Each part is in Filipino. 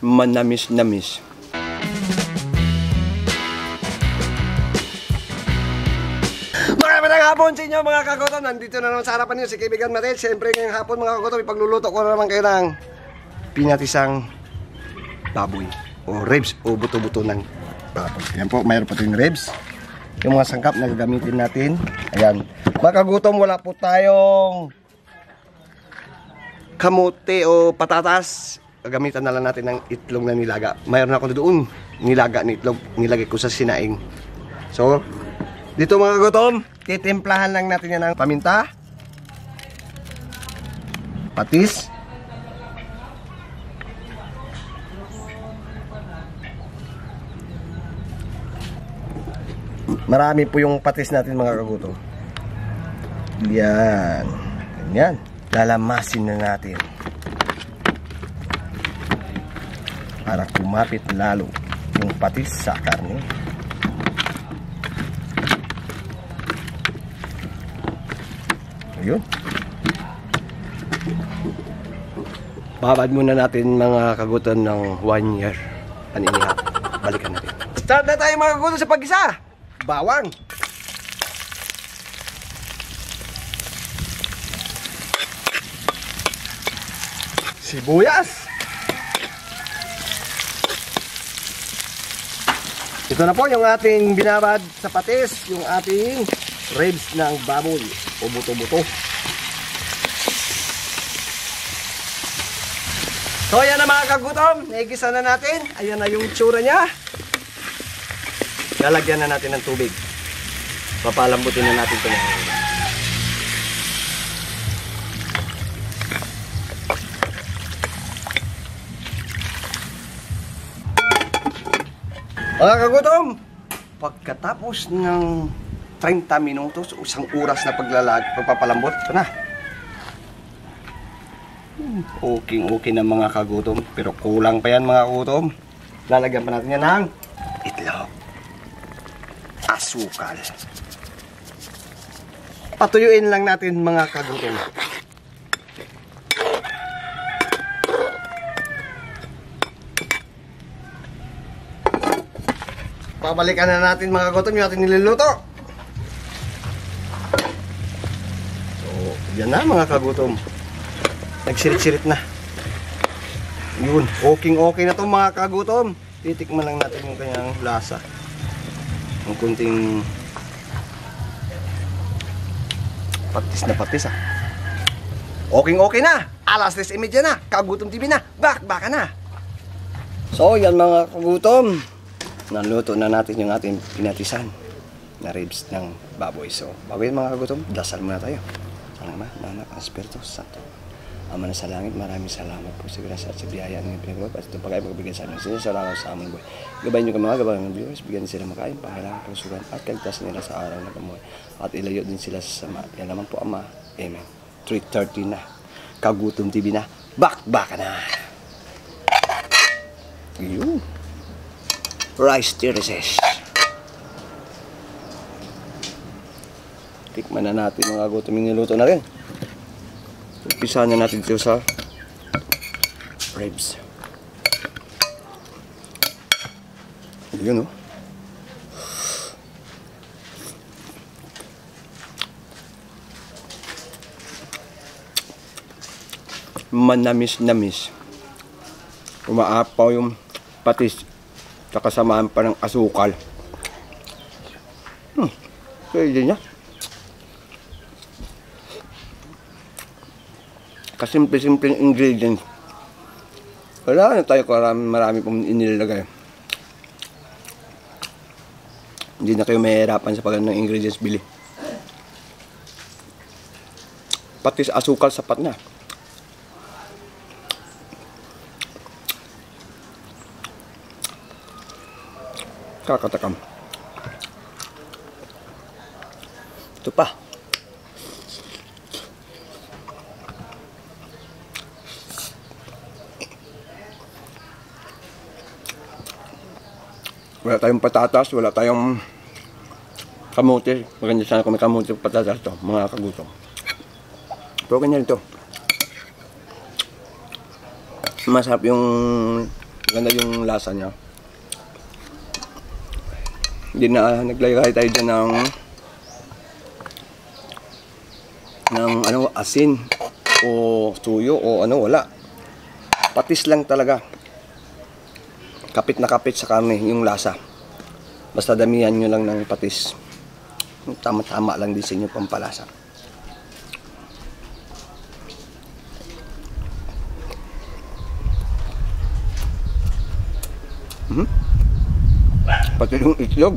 Manamis-namis. Magandang hapon sa inyo mga kagotom. Nandito na naman sa harapan niyo si kaibigan Matel. Siyempre ngayong hapon mga kagotom, ipagluluto ko na naman kayo ng pinatisang baboy o ribs o buto-buto ng baboy. Ayan po, mayroon po tayong ribs. Yung mga sangkap na gagamitin natin. Ayan. Mga kagotom, wala po tayong kamote o patatas. Gagamitan na lang natin ng itlog na nilaga. Mayroon ako doon nilaga na itlog. Nilagay ko sa sinaing. So, dito mga kagotom, titimplahan lang natin yan ng paminta, patis, marami po yung patis natin mga kagotom. Yan. Ganyan. Lalamasin na natin para kumapit lalo yung patis sa karne. Ayun. Babad muna natin mga kagutom ng 1 year. Paninihap. Balikan natin. Start na tayo mga kagutom sa pag-isa. Bawang. Sibuyas. Ito na po yung ating binabad sa patis. Yung ating ribs ng baboy o buto-buto. So ayan na mga kagutom, naigisa na natin. Ayan na yung tsura niya. Lalagyan na natin ng tubig. Papalambutin na natin ito. Mga kagutom, pagkatapos ng 30 minutos o isang oras na pagpapalambot, ito na. Okay na mga kagutom. Pero kulang pa yan mga kagutom. Lalagyan pa natin yan ng itlog, asukal. Patuyuin lang natin mga kagutom. Pabalikan na natin mga kagutom yung ating niluluto. Yan na mga kagutom. Nagsirit-sirit na. Yun. Okay na to mga kagutom. Titikman lang natin yung kanyang lasa. Ang kunting patis na patis ah. Okay na. Alas 10:30 na. Kagutom TV na. Baka na. So yan mga kagutom. Naluto na natin yung ating pinatisan na ribs ng baboy. So bago yan mga kagutom, dasal muna tayo. Ama, Anak, ang Espiritu Santo. Ama na sa langit, maraming salamat po sa grasya at sa biyaya ng pinagawad at itong pagkain magbigay sa amin. Sinasalamat sa aming buhay. Gabayin niyo kami mga gabayan ng viewers, bigyan sila makain, pangailangan, kalusugan at kaligtasan nila sa araw na kamuhay. At ilayo din sila sa sama. Yan naman po Ama. Amen. 3:30 na. Kagutom TV na. Baka na. Yun. Rice terraces. Tikman na natin mga gutom yung niluto na rin. Umpisahan na natin ito sa ribs. Yun o. Manamis-namis. Umaapaw yung patis. Tsaka samahan pa ng asukal. Pwede niya. Kasimple-simple ingredients. Wala na tayo marami pong inilagay. Hindi na kayo mahihirapan sa pagano ng ingredients bili. Patis asukal sapat na. Kakatakam. Ito pa. Wala tayong patatas, wala tayong kamote. Maganda sana kung may kamote patatas to, mga kagutom. Pero ganyan ito. Masarap yung Ganda yung lasa niya. Hindi na naglagay tayo dyan ng ano, asin o tuyo o ano, wala. Patis lang talaga. Kapit na kapit sa karne yung lasa. Basta damihan nyo lang ng patis. Tama-tama lang din sa inyo pampalasa. Pati yung itlog.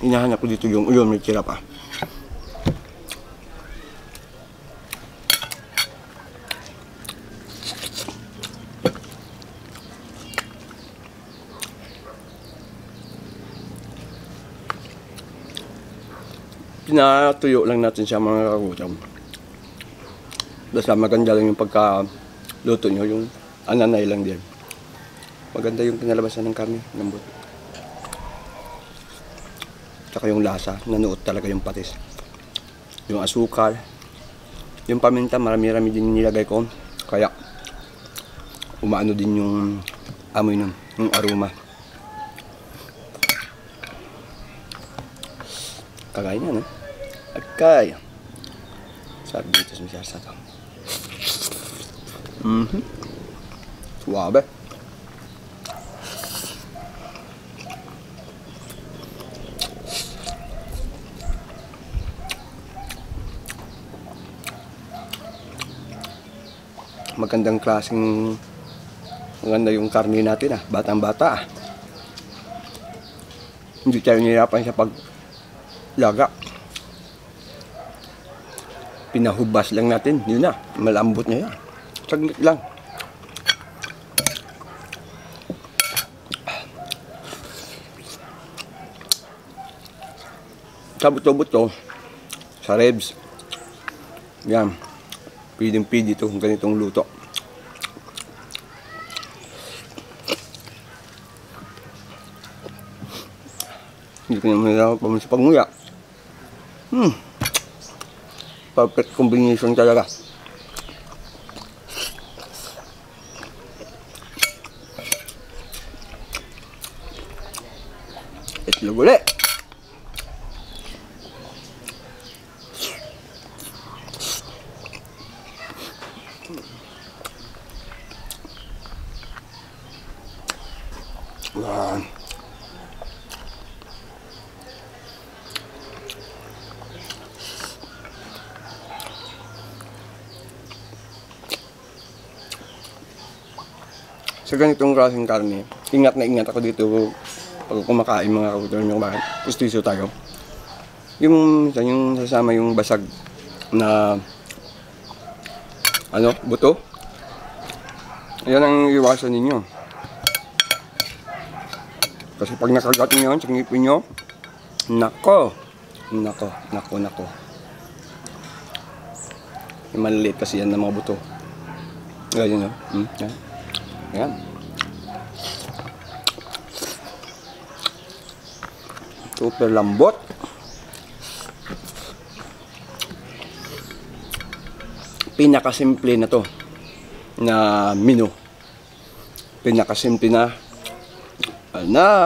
Hinahanap ko dito yung may tira pa. Pinatuyo lang natin siya mga kagutom. Basta maganda lang yung pagka-luto nyo, yung ananay lang din. Maganda yung pinalabasan ng karne, lambot. Tsaka yung lasa, nanuot talaga yung patis. Yung asukal, yung paminta, marami-rami din nilagay ko. Kaya, umaano din yung amoy nun, yung aroma. Kagaya na, no? Okay. Sabi dito sa misarsa to. Suwabe. Maganda yung karne natin batang-bata Hindi tayo nihirapan sa paglaga. Pinahubas lang natin, yun na, malambot niya yan. Saglit lang. Sa buto-buto, sa ribs, yan, pwedeng-pwede ito ganitong luto. Hindi ko naman nalaman sa pagnguya. Perfect combination talaga. Itlog ulit. Wow. Sa ganitong klaseng karne, ingat na ingat ako dito pag kumakain mga kabuturan nyo. Bakit? Pustiso tayo. Yung sasama yung basag na buto. Yan ang iwasan ninyo. Kasi pag nakagat nyo yan sa ngipin nyo, nako. Yung maliliit kasi yan ng mga buto. Ganyan, no? Yan. Super lambot. Pinakasimple na to na menu. Pinakasimple na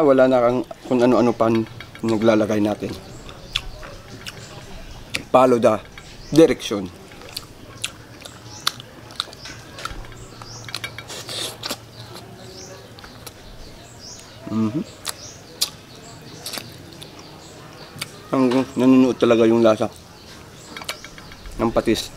wala na kung ano-ano pa naglalagay natin. Follow the direction. Ang nanunuot talaga yung lasa ng patis.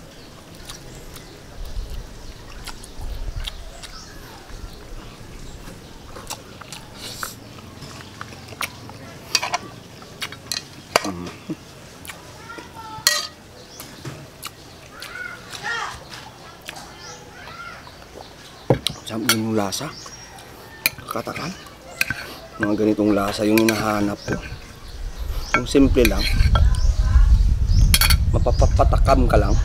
Sabi yung lasa, katakan. Mga ganitong lasa yung hinahanap ko. Yung simple lang, mapapatakam ka lang.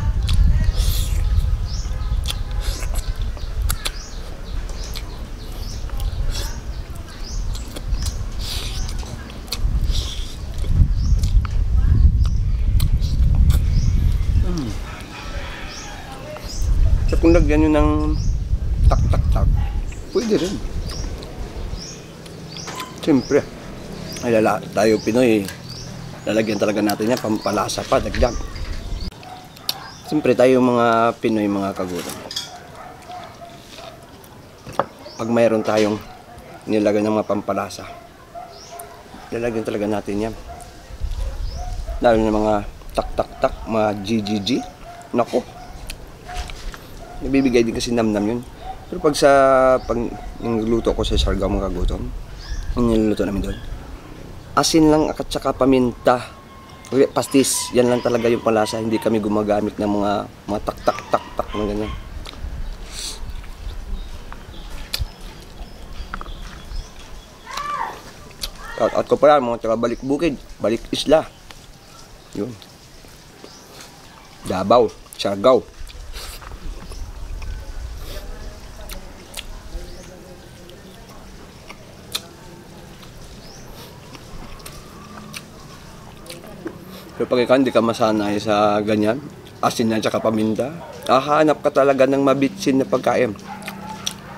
lagyan nyo ng tak-tak-tak, pwede rin. Siyempre, ay tayo Pinoy, lalagyan talaga natin yan, pampalasa pa, dagdag. Siyempre tayo mga Pinoy, mga kagutom, pag mayroon tayong nilagay ng mga pampalasa, lalagyan talaga natin yan. Lalo na mga tak-tak-tak, mga GGG, nako, nabibigay din kasi namnam yun. Pero pag niluluto ko sa Siargao, mga kagutom, yung niluluto namin doon, asin lang at saka paminta, pastis, yan lang talaga yung palasa. Hindi kami gumagamit ng mga tak-tak-tak-tak na ganyan. At ko pala mga taga Balik Bukid, Balik Isla, yun, Davao, Siargao. Pero pag ikaw hindi ka masanay sa ganyan, asin na tsaka paminta, hahanap ka talaga ng mabitsin na pagkain.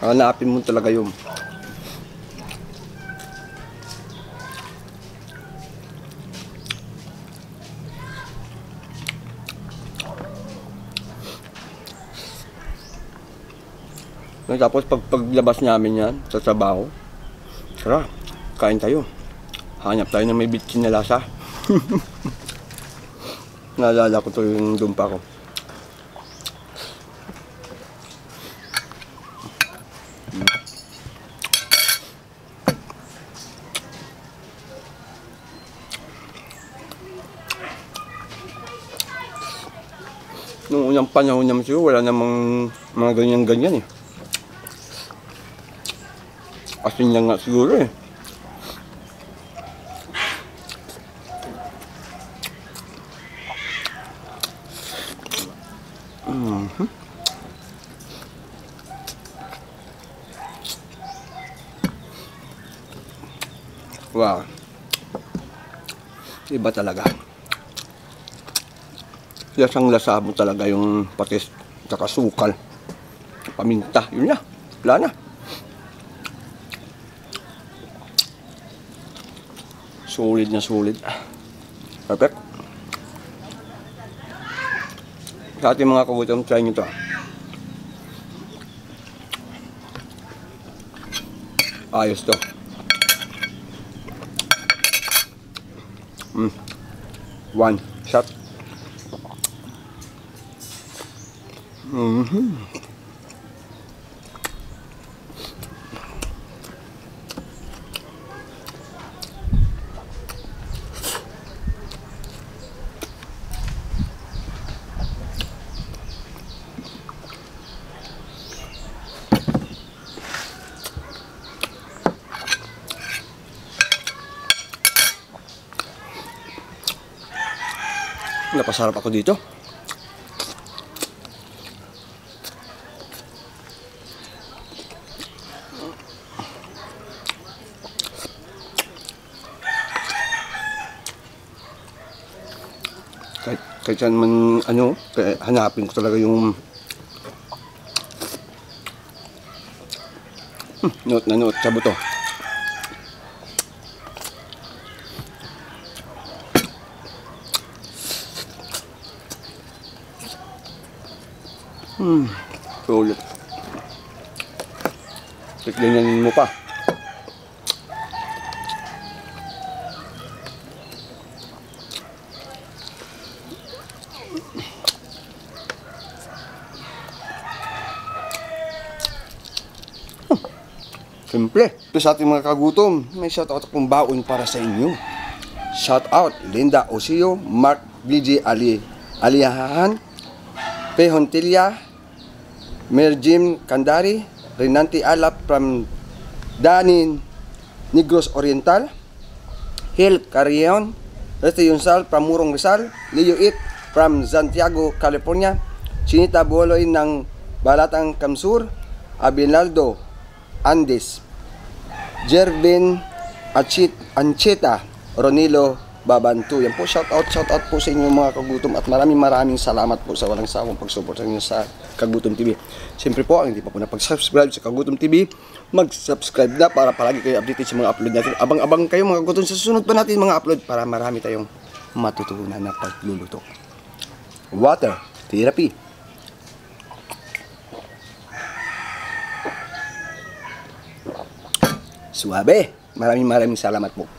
Hanapin mo talaga yun. Tapos paglabas namin yan sa trabaho, tara, kain tayo. Hanap tayo ng may bitsin na lasa. Naalala ko to yung dumpa ko. Noong unang panahon naman siguro, wala namang mga ganyan-ganyan eh. Asin lang nga siguro eh. Wow. Iba talaga. Lasang lasa mo talaga yung patis at sukal. Paminta. Yun na. Wala na. Solid na solid. Perfect. Sa ating mga kagutom, try nyo ito. Ayos to. One shot. Napasarap ako dito. Kahit saan man hanapin ko talaga yung note na note sa buto. Sulit. Ganyan mo pa. Siyempre, ito sa ating mga kagutom, may shoutout akong baon para sa inyo. Shoutout, Linda Osio, Mark BG Aliahan, Pehontilla, Merjim Kandari, Renanti Alap from Danin, Negros Oriental, Hill Carrion, Reste Yunsal from Murong Rizal, Leo It from Santiago, California, Chinita Boloy ng Balatang Kamsur, Abinaldo Andes, Jervin Ancheta, Ronilo Babantu. Yan po, shout out po sa inyo mga kagutom at maraming salamat po sa walang sawang pagsuporta niyo sa Kagutom TV. Siyempre po, ang hindi pa po napag-subscribe sa Kagutom TV, mag-subscribe na para palagi kayo updated sa mga upload natin. Abang-abang kayo mga kagutom sa susunod pa natin mga upload para marami tayong matutunan na pagluluto. Water therapy. Suabe. Maraming salamat po.